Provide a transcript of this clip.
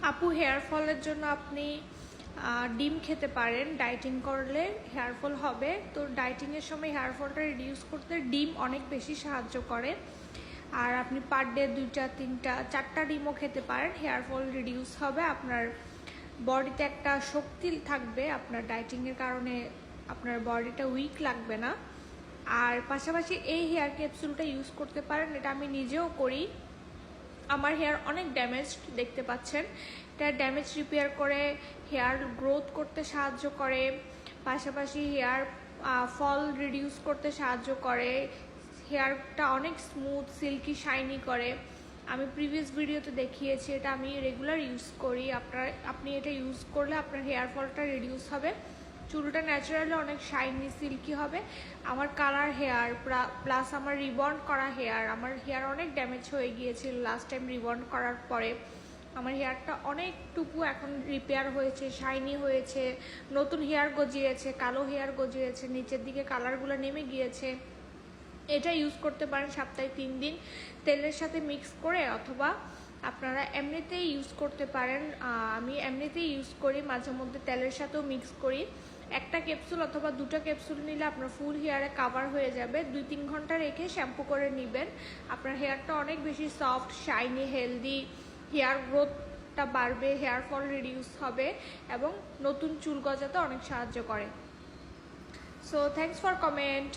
আপু হেয়ার ফলের জন্য আপনি ডিম খেতে পারেন। ডাইটিং করলে হেয়ার ফল হবে, তো ডাইটিংয়ের সময় হেয়ার ফলটা রিডিউস করতে ডিম অনেক বেশি সাহায্য করে। আর আপনি পার ডে 2টা 3টা 4টা ডিমও খেতে পারেন, হেয়ার ফল রিডিউস হবে। আপনার বডিতে একটা শক্তি থাকবে, আপনার ডাইটিংয়ের কারণে আপনার বডিটা উইক লাগবে না। আর পাশাপাশি এই হেয়ার ক্যাপসুলটা ইউজ করতে পারেন, এটা আমি নিজেও করি। আমার হেয়ার অনেক ড্যামেজ দেখতে পাচ্ছেন, এটা ড্যামেজ রিপেয়ার করে, হেয়ার গ্রোথ করতে সাহায্য করে, পাশাপাশি হেয়ার ফল রিডিউস করতে সাহায্য করে, হেয়ারটা অনেক স্মুথ সিল্কি শাইনি করে। আমি প্রিভিয়াস ভিডিওতে দেখিয়েছি, এটা আমি রেগুলার ইউজ করি। আপনি এটা ইউজ করলে আপনার হেয়ার ফলটা রিডিউস হবে, চুলটা ন্যাচারালি অনেক শাইনি সিল্কি হবে। আমার কালার হেয়ার প্লাস আমার রিবন্ড করা হেয়ার, আমার হেয়ার অনেক ড্যামেজ হয়ে গিয়েছিল লাস্ট টাইম রিবন্ড করার পরে। আমার হেয়ারটা অনেকটুকু এখন রিপেয়ার হয়েছে, শাইনি হয়েছে, নতুন হেয়ার গজিয়েছে, কালো হেয়ার গজিয়েছে, নিচের দিকে কালারগুলো নেমে গিয়েছে। এটা ইউজ করতে পারেন সপ্তাহে 3 দিন তেলের সাথে মিক্স করে, অথবা আপনারা এমনিতেই ইউজ করতে পারেন। আমি এমনিতেই ইউজ করি, মাঝে মধ্যে তেলের সাথেও মিক্স করি। একটা ক্যাপসুল অথবা 2টা ক্যাপসুল নিলে আপনার ফুল হেয়ারে কাভার হয়ে যাবে। 2-3 ঘন্টা রেখে শ্যাম্পু করে নেবেন। আপনার হেয়ারটা অনেক বেশি সফট, শাইনি, হেলদি, হেয়ার গ্রোথটা বাড়বে, হেয়ার ফল রিডিউস হবে এবং নতুন চুল গজাতে অনেক সাহায্য করে। So thanks for comment.